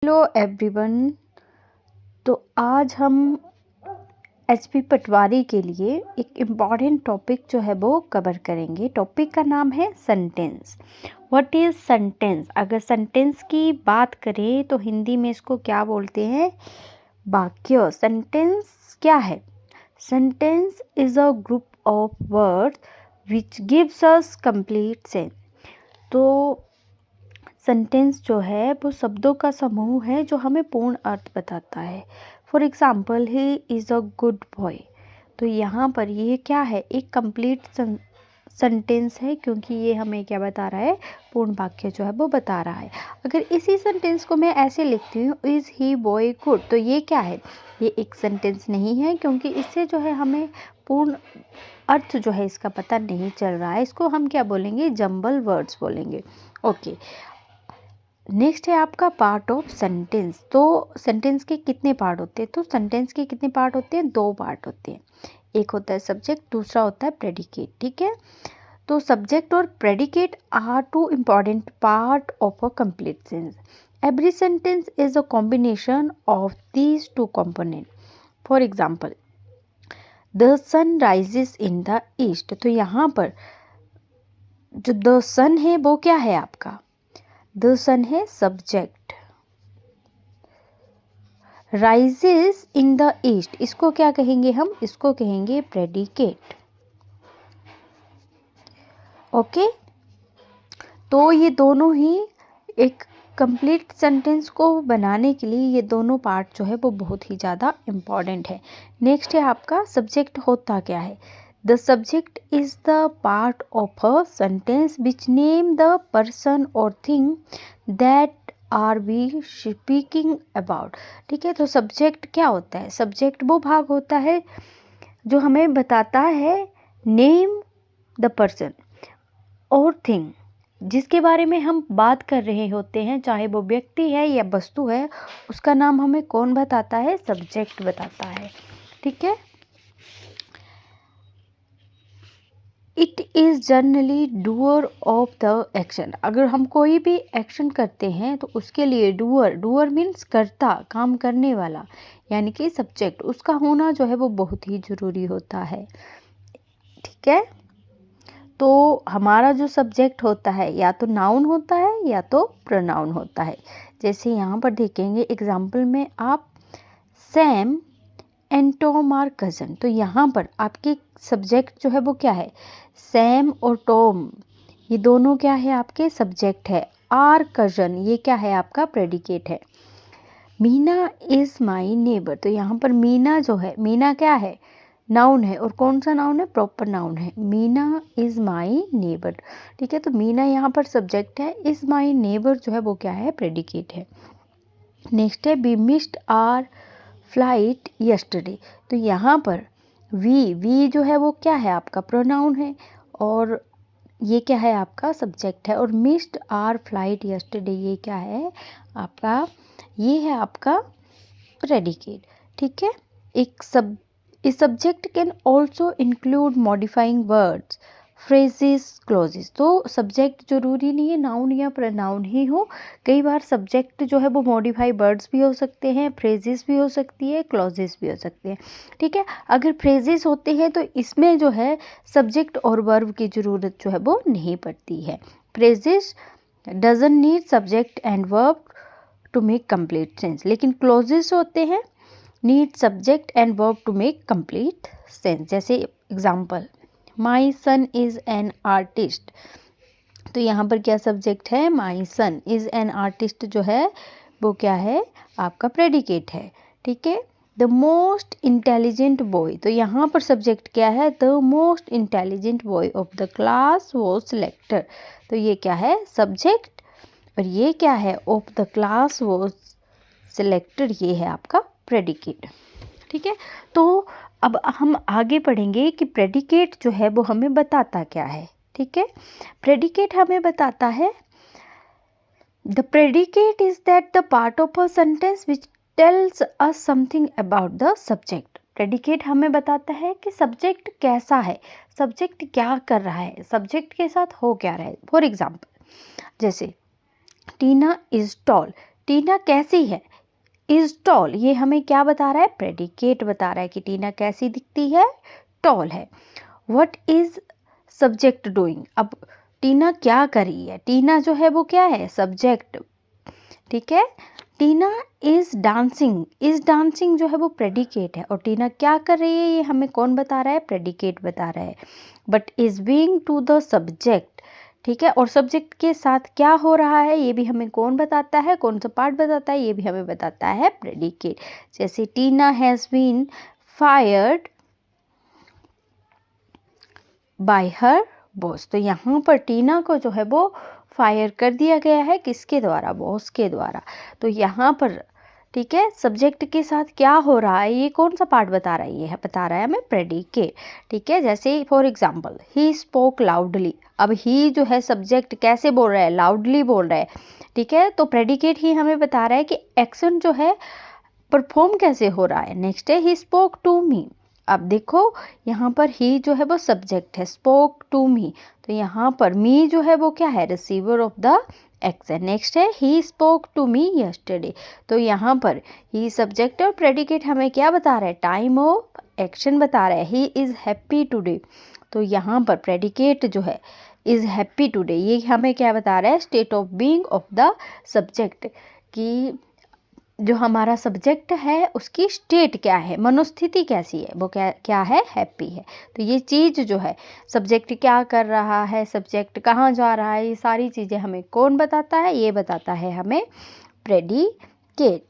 Hello everyone. तो आज हम एचपी पटवारी के लिए एक इम्पॉर्टेंट टॉपिक जो है वो कवर करेंगे। टॉपिक का नाम है सेंटेंस। What is sentence? अगर सेंटेंस की बात करें तो हिंदी में इसको क्या बोलते हैं? वाक्य। सेंटेंस क्या है? Sentence is a group of words which gives us complete sense. तो सेंटेंस जो है वो शब्दों का समूह है जो हमें पूर्ण अर्थ बताता है। For example, he is a good boy. तो यहाँ पर ये क्या है? एक कंप्लीट सेंटेंस है, क्योंकि ये हमें क्या बता रहा है? पूर्ण वाक्य जो है वो बता रहा है। अगर इसी सेंटेंस को मैं ऐसे लिखती हूँ, इज़ ही बॉय गुड, तो ये क्या है? ये एक सेंटेंस नहीं है, क्योंकि इससे जो है हमें पूर्ण अर्थ जो है इसका पता नहीं चल रहा है। इसको हम क्या बोलेंगे? जंबल वर्ड्स बोलेंगे। ओके, नेक्स्ट है आपका पार्ट ऑफ सेंटेंस। तो सेंटेंस के कितने पार्ट होते हैं? तो सेंटेंस के कितने पार्ट होते हैं? 2 पार्ट होते हैं। एक होता है सब्जेक्ट, दूसरा होता है प्रेडिकेट। ठीक है, तो सब्जेक्ट और predicate are 2 important part of a complete sentence. Every sentence is a combination of these 2 component. For example, the sun rises in the east. तो यहाँ पर जो द सन है वो क्या है आपका? द सन है subject. Rises in the east, इसको क्या कहेंगे हम? इसको कहेंगे प्रेडिकेट। ओके, तो ये दोनों ही एक कंप्लीट सेंटेंस को बनाने के लिए ये दोनों पार्ट जो है वो बहुत ही ज़्यादा इम्पॉर्टेंट है। नेक्स्ट है आपका सब्जेक्ट। होता क्या है? The subject is the part of a sentence which name the person और thing that are we speaking about. ठीक है, तो सब्जेक्ट क्या होता है? सब्जेक्ट वो भाग होता है जो हमें बताता है नेम द पर्सन और थिंग, जिसके बारे में हम बात कर रहे होते हैं, चाहे वो व्यक्ति है या वस्तु है, उसका नाम हमें कौन बताता है? सब्जेक्ट बताता है। ठीक है, it is generally doer of the action. अगर हम कोई भी एक्शन करते हैं तो उसके लिए डूअर मीन्स करता, काम करने वाला, यानी कि सब्जेक्ट, उसका होना जो है वो बहुत ही ज़रूरी होता है। ठीक है, तो हमारा जो सब्जेक्ट होता है या तो नाउन होता है या तो प्रोनाउन होता है। जैसे यहाँ पर देखेंगे एग्जाम्पल में आप, Sam and Tom are cousin. तो यहाँ पर आपके सब्जेक्ट जो है वो क्या है? सैम और टॉम, ये दोनों क्या है? आपके सब्जेक्ट है। आर कज़न, ये क्या है? आपका प्रेडिकेट है। Meena is my neighbour. तो यहाँ पर मीना जो है, मीना क्या है? नाउन है। और कौन सा नाउन है? प्रॉपर नाउन है। Meena is my neighbour. ठीक है, तो मीना यहाँ पर सब्जेक्ट है, इज़ माई नेबर जो है वो क्या है? प्रेडिकेट है। नेक्स्ट है we missed our flight yesterday. तो यहाँ पर वी जो है वो क्या है? आपका प्रोनाउन है, और ये क्या है? आपका सब्जेक्ट है। और मिस्ड आर फ्लाइट यस्टरडे, ये क्या है? आपका, ये है आपका प्रेडिकेट। ठीक है, एक subject can also include modifying words, phrases, clauses. तो सब्जेक्ट जरूरी नहीं है नाउन या प्रोनाउन ही हो, कई बार सब्जेक्ट जो है वो मॉडिफाई वर्ड्स भी हो सकते हैं, फ्रेजेस भी हो सकती है, क्लॉजेस भी हो सकते हैं। ठीक है, अगर फ्रेजेस होते हैं तो इसमें जो है सब्जेक्ट और वर्ब की ज़रूरत जो है वो नहीं पड़ती है। Phrases doesn't need subject and verb to make complete sense, लेकिन क्लॉजेस होते हैं need subject and verb to make complete sense. जैसे example, my son is an artist. तो यहाँ पर क्या सब्जेक्ट है? My son is an artist जो है वो क्या है? आपका प्रेडिकेट है। ठीक है, द मोस्ट इंटेलिजेंट बॉय। तो यहाँ पर सब्जेक्ट क्या है? The most intelligent boy of the class was selected. तो ये क्या है? सब्जेक्ट, और ये क्या है? Of the class was selected, ये है आपका प्रेडिकेट। ठीक है, तो अब हम आगे पढ़ेंगे कि प्रेडिकेट जो है वो हमें बताता क्या है। ठीक है, प्रेडिकेट हमें बताता है, the predicate is that the part of a sentence which tells us something about the subject. Predicate हमें बताता है कि सब्जेक्ट कैसा है, सब्जेक्ट क्या कर रहा है, सब्जेक्ट के साथ हो क्या रहा है। फॉर एग्जाम्पल, जैसे टीना इज टॉल। टीना कैसी है, इज टॉल, ये हमें क्या बता रहा है, प्रेडिकेट बता रहा है कि टीना कैसी दिखती है, टॉल है। व्हाट इज सब्जेक्ट डूइंग, अब टीना क्या कर रही है, टीना जो है वो क्या है, सब्जेक्ट, ठीक है। टीना इज डांसिंग जो है वो प्रेडिकेट है, और टीना क्या कर रही है ये हमें कौन बता रहा है, प्रेडिकेट बता रहा है। But is being to the subject, ठीक है, और सब्जेक्ट के साथ क्या हो रहा है ये भी हमें कौन बताता है, कौन सा पार्ट बताता है, ये भी हमें बताता है प्रेडिकेट। जैसे Tina has been fired by her boss, तो यहाँ पर टीना को जो है वो फायर कर दिया गया है, किसके द्वारा, बॉस के द्वारा। तो यहाँ पर ठीक है, सब्जेक्ट के साथ क्या हो रहा है ये कौन सा पार्ट बता रहा है, ये है बता रहा है हमें प्रेडिकेट, ठीक है। जैसे for example he spoke loudly, अब ही जो है सब्जेक्ट कैसे बोल रहा है, लाउडली बोल रहा है, ठीक है। तो प्रेडिकेट ही हमें बता रहा है कि एक्शन जो है परफॉर्म कैसे हो रहा है। नेक्स्ट है ही स्पोक टू मी, अब देखो यहाँ पर ही जो है वो सब्जेक्ट है, स्पोक टू मी, तो यहाँ पर मी जो है वो क्या है, receiver of the action. Next है he spoke to me yesterday, तो यहाँ पर ही सब्जेक्ट और प्रेडिकेट हमें क्या बता रहा है, टाइम ऑफ एक्शन बता रहा है। ही इज़ हैप्पी टुडे, तो यहाँ पर प्रेडिकेट जो है इज़ हैप्पी टुडे, ये हमें क्या बता रहा है, state of being of the subject, कि जो हमारा सब्जेक्ट है उसकी स्टेट क्या है, मनोस्थिति कैसी है, वो क्या क्या है, हैप्पी है। तो ये चीज़ जो है सब्जेक्ट क्या कर रहा है, सब्जेक्ट कहाँ जा रहा है, ये सारी चीज़ें हमें कौन बताता है, ये बताता है हमें प्रेडिकेट।